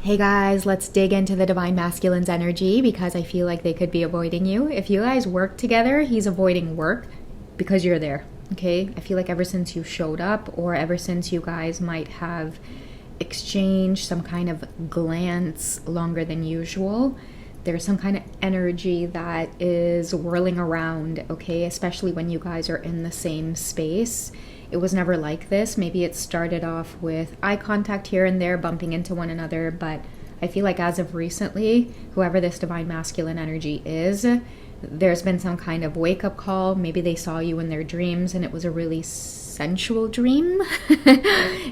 Hey guys, let's dig into the Divine Masculine's energy because I feel like they could be avoiding you. If you guys work together, he's avoiding work because you're there, okay? I feel like ever since you showed up or ever since you guys might have exchanged some kind of glance longer than usual, there's some kind of energy that is whirling around, okay? Especially when you guys are in the same space. It was never like this. Maybe it started off with eye contact here and there, bumping into one another, but I feel like as of recently, whoever this divine masculine energy is, there's been some kind of wake-up call. Maybe they saw you in their dreams and it was a really sensual dream.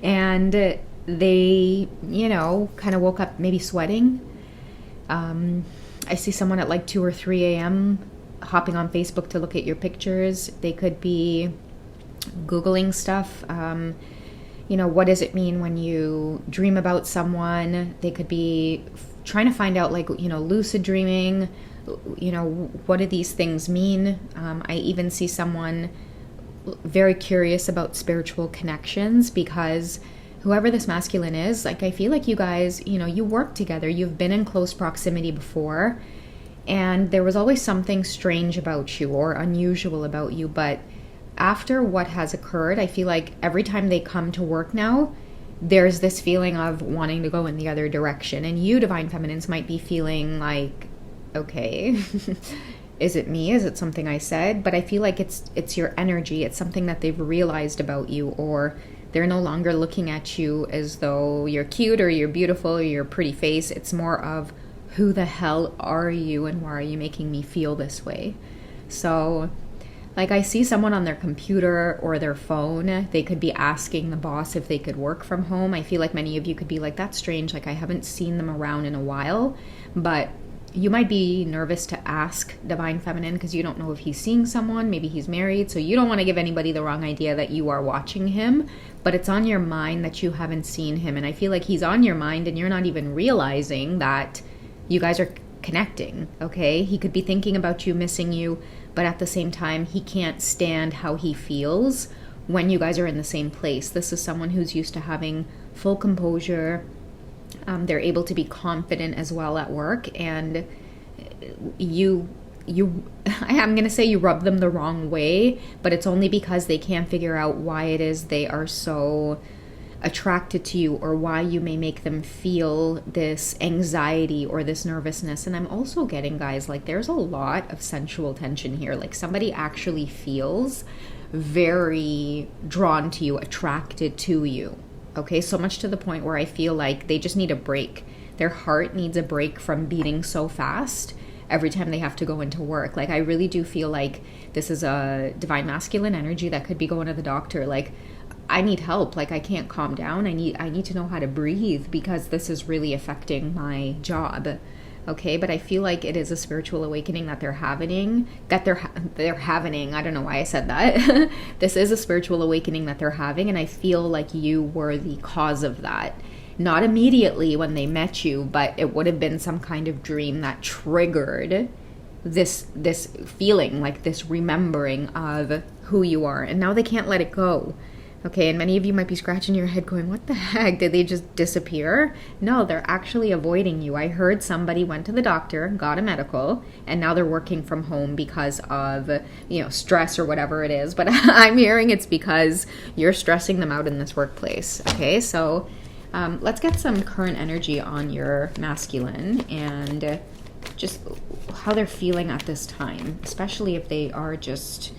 And they, kind of woke up maybe sweating. I see someone at like 2 or 3 a.m. hopping on Facebook to look at your pictures. They could be Googling stuff. What does it mean when you dream about someone? They could be trying to find out, lucid dreaming. What do these things mean? I even see someone very curious about spiritual connections because whoever this masculine is, I feel like you guys, you work together. You've been in close proximity before, and there was always something strange about you or unusual about you, but after what has occurred, I feel like every time they come to work now, there's this feeling of wanting to go in the other direction. And you, Divine Feminines, might be feeling like, okay, is it me? Is it something I said? But I feel like it's your energy. It's something that they've realized about you, or they're no longer looking at you as though you're cute or you're beautiful or you're a pretty face. It's more of, who the hell are you and why are you making me feel this way? So I see someone on their computer or their phone, they could be asking the boss if they could work from home. I feel like many of you could be like, that's strange, I haven't seen them around in a while. But you might be nervous to ask Divine Feminine because you don't know if he's seeing someone, maybe he's married, so you don't want to give anybody the wrong idea that you are watching him, but it's on your mind that you haven't seen him. And I feel like he's on your mind and you're not even realizing that you guys are connecting, okay? He could be thinking about you, missing you, but at the same time, he can't stand how he feels when you guys are in the same place. This is someone who's used to having full composure. They're able to be confident as well at work. And I'm going to say you rub them the wrong way, but it's only because they can't figure out why it is they are so attracted to you or why you may make them feel this anxiety or this nervousness. And I'm also getting, guys, there's a lot of sensual tension here. Somebody actually feels very drawn to you, attracted to you. Okay, so much to the point where I feel like they just need a break. Their heart needs a break from beating so fast every time they have to go into work. I really do feel like this is a divine masculine energy that could be going to the doctor. I need help. I can't calm down. I need to know how to breathe because this is really affecting my job. Okay, but I feel like it is a spiritual awakening that they're having. They're having. I don't know why I said that. This is a spiritual awakening that they're having, and I feel like you were the cause of that. Not immediately when they met you, but it would have been some kind of dream that triggered this feeling, this remembering of who you are, and now they can't let it go. Okay, and many of you might be scratching your head going, what the heck? Did they just disappear? No, they're actually avoiding you. I heard somebody went to the doctor, got a medical, and now they're working from home because of, stress or whatever it is. But I'm hearing it's because you're stressing them out in this workplace. Okay, so let's get some current energy on your masculine and just how they're feeling at this time, especially if they are just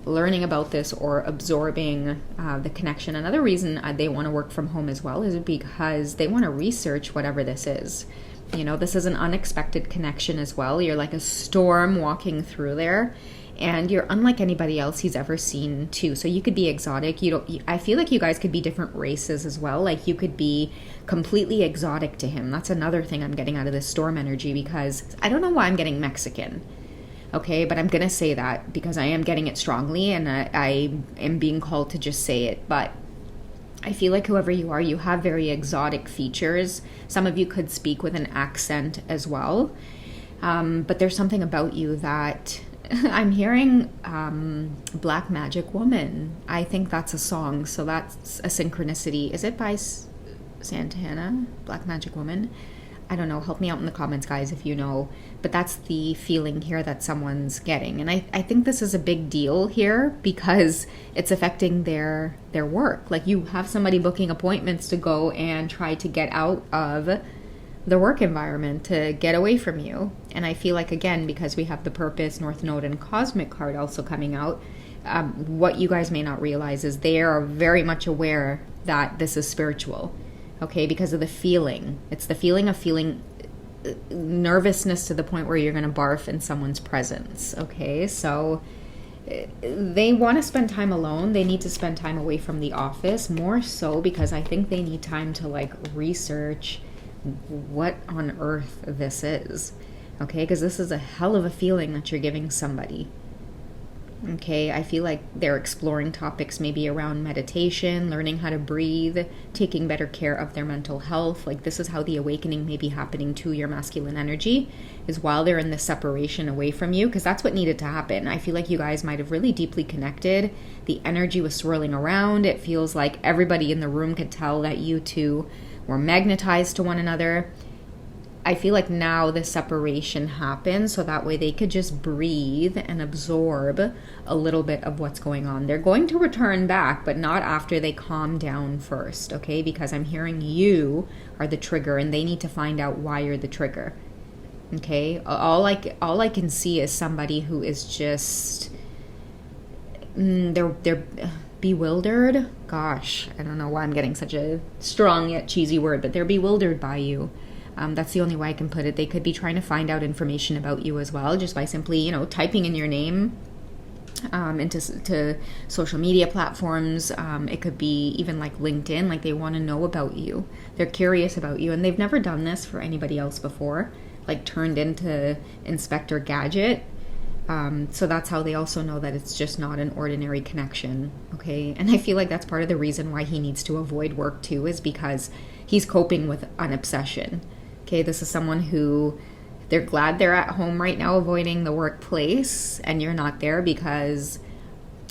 learning about this or absorbing the connection. Another reason they want to work from home as well is because they want to research whatever this is. This is an unexpected connection as well. You're like a storm walking through there, and you're unlike anybody else he's ever seen too. So you could be exotic. I feel like you guys could be different races as well. You could be completely exotic to him. That's another thing I'm getting out of this storm energy, because I don't know why I'm getting Mexican. Okay, but I'm going to say that because I am getting it strongly and I am being called to just say it. But I feel like whoever you are, you have very exotic features. Some of you could speak with an accent as well. But there's something about you that I'm hearing Black Magic Woman. I think that's a song, so that's a synchronicity. Is it by Santana, Black Magic Woman. I don't know, help me out in the comments, guys, if you know. But that's the feeling here that someone's getting. And I think this is a big deal here because it's affecting their work. Like, you have somebody booking appointments to go and try to get out of the work environment, to get away from you. And I feel like, again, because we have the Purpose, North Node, and Cosmic card also coming out, what you guys may not realize is they are very much aware that this is spiritual. Okay, because of the feeling. It's the feeling of feeling nervousness to the point where you're going to barf in someone's presence. Okay, so they want to spend time alone. They need to spend time away from the office, more so because I think they need time to like research what on earth this is. Okay, because this is a hell of a feeling that you're giving somebody. Okay, I feel like they're exploring topics maybe around meditation, learning how to breathe, taking better care of their mental health. Like, this is how the awakening may be happening to your masculine energy, is while they're in the separation away from you, because that's what needed to happen. I feel like you guys might have really deeply connected. The energy was swirling around. It feels like everybody in the room could tell that you two were magnetized to one another. I feel like now the separation happens so that way they could just breathe and absorb a little bit of what's going on. They're going to return back, but not after they calm down first, okay? Because I'm hearing you are the trigger and they need to find out why you're the trigger, okay? All I can see is somebody who is just, they're bewildered. Gosh, I don't know why I'm getting such a strong yet cheesy word, but they're bewildered by you. That's the only way I can put it. They could be trying to find out information about you as well, just by simply, typing in your name into social media platforms. It could be even like LinkedIn, like they want to know about you. They're curious about you, and they've never done this for anybody else before, like turned into Inspector Gadget. So that's how they also know that it's just not an ordinary connection, okay? And I feel like that's part of the reason why he needs to avoid work too, is because he's coping with an obsession. Okay, this is someone who they're glad they're at home right now avoiding the workplace and you're not there because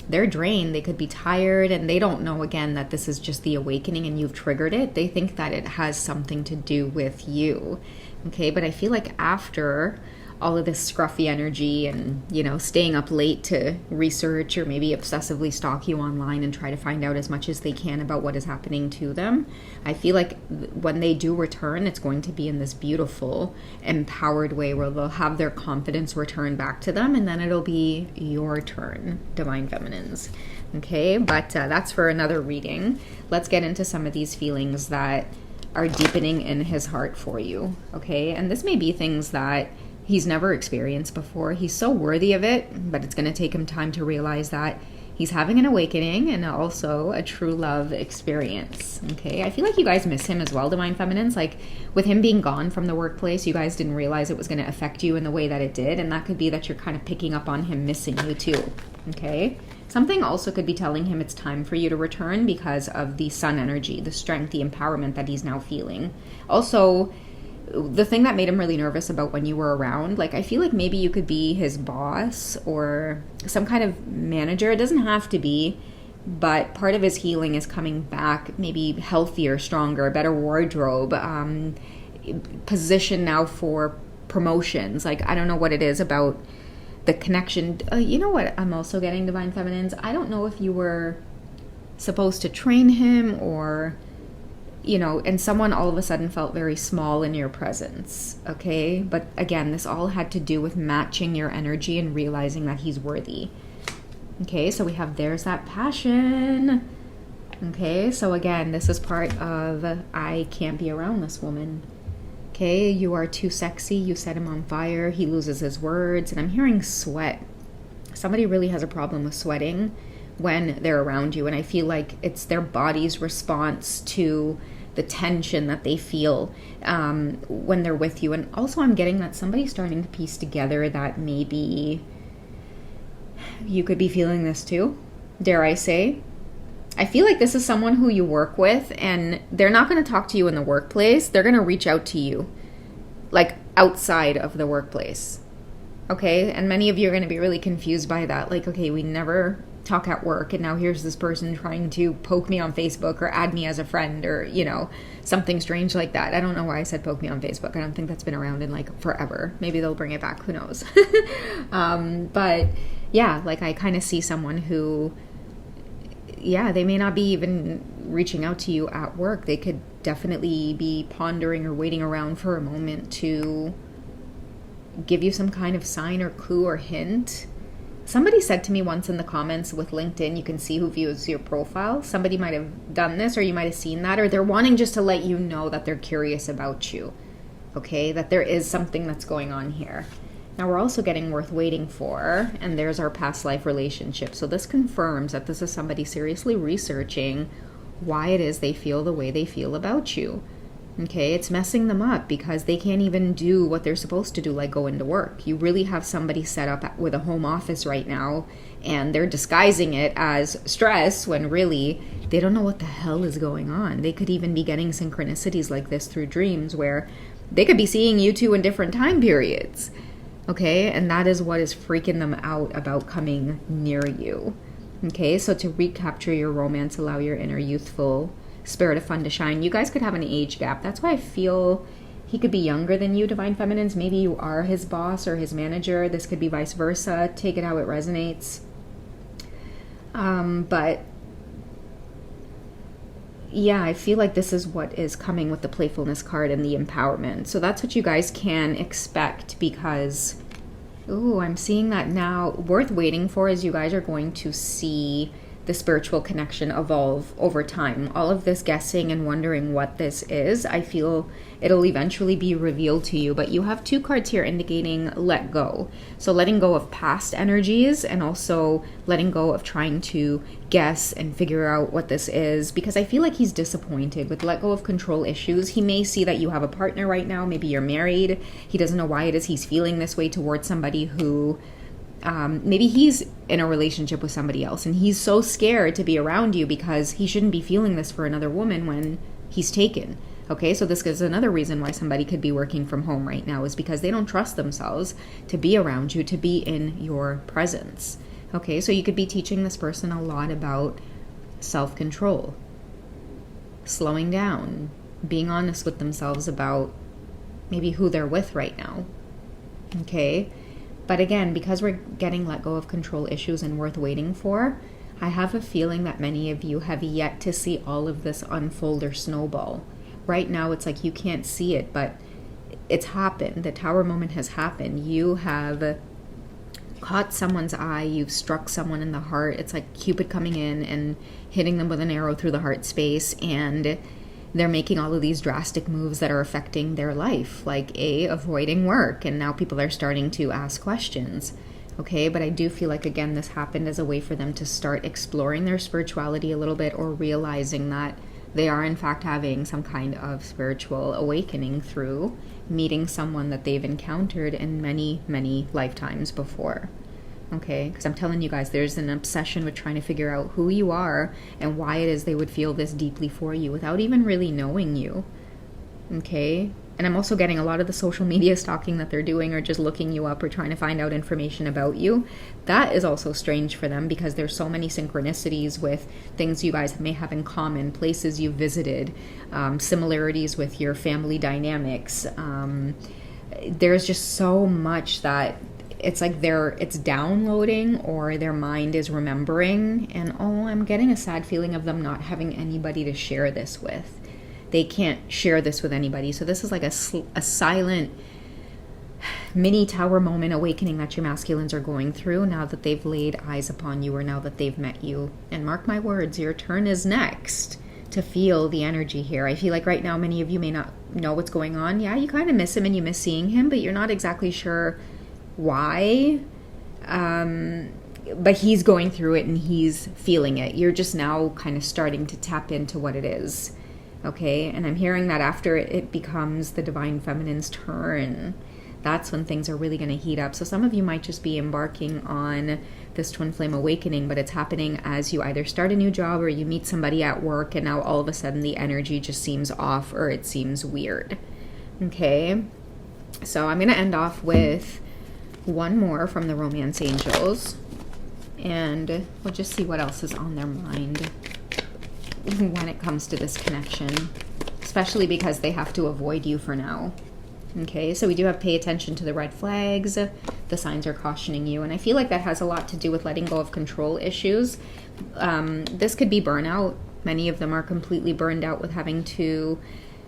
they're drained. They could be tired and they don't know, again, that this is just the awakening and you've triggered it. They think that it has something to do with you. Okay, but I feel like after all of this scruffy energy and, staying up late to research or maybe obsessively stalk you online and try to find out as much as they can about what is happening to them, I feel like when they do return, it's going to be in this beautiful, empowered way where they'll have their confidence return back to them, and then it'll be your turn, Divine Feminines. Okay, but that's for another reading. Let's get into some of these feelings that are deepening in his heart for you. Okay, and this may be things that he's never experienced before. He's so worthy of it, but it's going to take him time to realize that he's having an awakening and also a true love experience. Okay, I feel like you guys miss him as well, Divine Feminines. Like, with him being gone from the workplace, you guys didn't realize it was going to affect you in the way that it did, and that could be that you're kind of picking up on him missing you too. Okay, something also could be telling him it's time for you to return because of the sun energy, the strength, the empowerment that he's now feeling. Also, the thing that made him really nervous about when you were around, like, I feel like maybe you could be his boss or some kind of manager. It doesn't have to be, but part of his healing is coming back, maybe healthier, stronger, better wardrobe, position now for promotions. Like, I don't know what it is about the connection. You know what I'm also getting, Divine Feminines? I don't know if you were supposed to train him or, and someone all of a sudden felt very small in your presence, okay? But again, this all had to do with matching your energy and realizing that he's worthy. Okay, so we have there's that passion. Okay, so again, this is part of I can't be around this woman. Okay, you are too sexy, you set him on fire, he loses his words, and I'm hearing sweat. Somebody really has a problem with sweating when they're around you, and I feel like it's their body's response to the tension that they feel when they're with you. And also I'm getting that somebody's starting to piece together that maybe you could be feeling this too, dare I say. I feel like this is someone who you work with, and they're not going to talk to you in the workplace. They're going to reach out to you, like, outside of the workplace. Okay? And many of you are going to be really confused by that. Like, okay, we never talk at work, and now here's this person trying to poke me on Facebook or add me as a friend, or, you know, something strange like that. I don't know why I said poke me on Facebook. I don't think that's been around in like forever. Maybe they'll bring it back. Who knows? But yeah, like I kind of see someone who, yeah, they may not be even reaching out to you at work. They could definitely be pondering or waiting around for a moment to give you some kind of sign or clue or hint. Somebody said to me once in the comments with LinkedIn, you can see who views your profile. Somebody might have done this, or you might have seen that, or they're wanting just to let you know that they're curious about you, okay? That there is something that's going on here. Now, we're also getting worth waiting for, and there's our past life relationship. So this confirms that this is somebody seriously researching why it is they feel the way they feel about you. Okay, it's messing them up because they can't even do what they're supposed to do, like go into work. You really have somebody set up with a home office right now, and they're disguising it as stress when really they don't know what the hell is going on. They could even be getting synchronicities like this through dreams where they could be seeing you two in different time periods. Okay, and that is what is freaking them out about coming near you. Okay, so to recapture your romance, allow your inner youthful spirit of fun to shine. You guys could have an age gap. That's why I feel he could be younger than you, Divine Feminines. Maybe you are his boss or his manager. This could be vice versa. Take it how it resonates. But yeah, I feel like this is what is coming with the playfulness card and the empowerment. So that's what you guys can expect, because I'm seeing that now. Worth waiting for is you guys are going to see the spiritual connection evolve over time. All of this guessing and wondering what this is, I feel it'll eventually be revealed to you. But you have two cards here indicating let go. So letting go of past energies, and also letting go of trying to guess and figure out what this is, because I feel like he's disappointed. With let go of control issues, he may see that you have a partner right now. Maybe you're married. He doesn't know why it is he's feeling this way towards somebody who maybe he's in a relationship with somebody else, and he's so scared to be around you because he shouldn't be feeling this for another woman when he's taken. Okay, so this is another reason why somebody could be working from home right now, is because they don't trust themselves to be around you, to be in your presence. Okay, so you could be teaching this person a lot about self-control, slowing down, being honest with themselves about maybe who they're with right now. Okay, but again, because we're getting let go of control issues and worth waiting for, I have a feeling that many of you have yet to see all of this unfold or snowball. Right now, it's like you can't see it, but it's happened. The tower moment has happened. You have caught someone's eye. You've struck someone in the heart. It's like Cupid coming in and hitting them with an arrow through the heart space, and they're making all of these drastic moves that are affecting their life, like avoiding work, and now people are starting to ask questions. Okay, but I do feel like, again, this happened as a way for them to start exploring their spirituality a little bit, or realizing that they are in fact having some kind of spiritual awakening through meeting someone that they've encountered in many, many lifetimes before. Okay, because I'm telling you guys, there's an obsession with trying to figure out who you are and why it is they would feel this deeply for you without even really knowing you. Okay, and I'm also getting a lot of the social media stalking that they're doing, or just looking you up or trying to find out information about you. That is also strange for them, because there's so many synchronicities with things you guys may have in common, places you've visited, similarities with your family dynamics. There's just so much that it's like it's downloading, or their mind is remembering, and I'm getting a sad feeling of them not having anybody to share this with. They can't share this with anybody. So this is like a silent mini tower moment awakening that your masculines are going through now that they've laid eyes upon you, or now that they've met you. And mark my words, your turn is next to feel the energy here. I feel like right now many of you may not know what's going on. Yeah, you kind of miss him and you miss seeing him, but you're not exactly sure why. But he's going through it and he's feeling it. You're just now kind of starting to tap into what it is. Okay, and I'm hearing that after it becomes the Divine Feminine's turn, that's when things are really going to heat up. So some of you might just be embarking on this twin flame awakening, but it's happening as you either start a new job or you meet somebody at work, and now all of a sudden the energy just seems off, or it seems weird. Okay, so I'm going to end off with one more from the Romance Angels. And we'll just see what else is on their mind when it comes to this connection, especially because they have to avoid you for now. Okay, so we do have pay attention to the red flags. The signs are cautioning you. And I feel like that has a lot to do with letting go of control issues. This could be burnout. Many of them are completely burned out with having to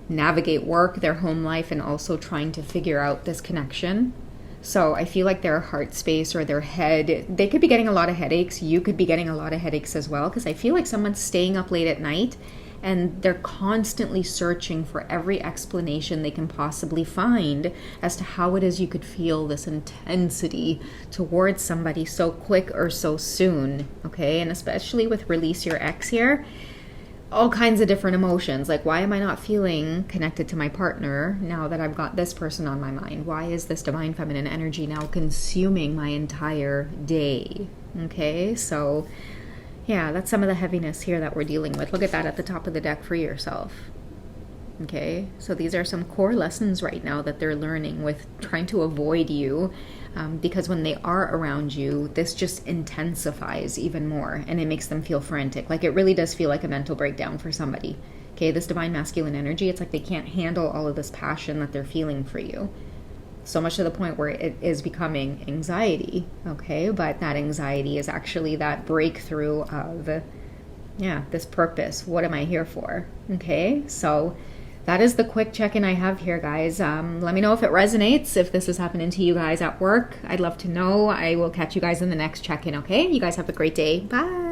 navigate work, their home life, and also trying to figure out this connection. So I feel like their heart space or their head, they could be getting a lot of headaches. You could be getting a lot of headaches as well, because I feel like someone's staying up late at night and they're constantly searching for every explanation they can possibly find as to how it is you could feel this intensity towards somebody so quick or so soon, okay? And especially with release your ex here, all kinds of different emotions. Like, why am I not feeling connected to my partner now that I've got this person on my mind? Why is this divine feminine energy now consuming my entire day? Okay, so yeah, that's some of the heaviness here that we're dealing with. Look at that at the top of the deck for yourself. Okay, so these are some core lessons right now that they're learning with trying to avoid you, because when they are around you, this just intensifies even more and it makes them feel frantic. Like, it really does feel like a mental breakdown for somebody. Okay, this divine masculine energy, it's like they can't handle all of this passion that they're feeling for you. So much to the point where it is becoming anxiety, okay? But that anxiety is actually that breakthrough of, yeah, this purpose. What am I here for? Okay, so that is the quick check-in I have here, guys. Let me know if it resonates, if this is happening to you guys at work. I'd love to know. I will catch you guys in the next check-in, okay? You guys have a great day. Bye.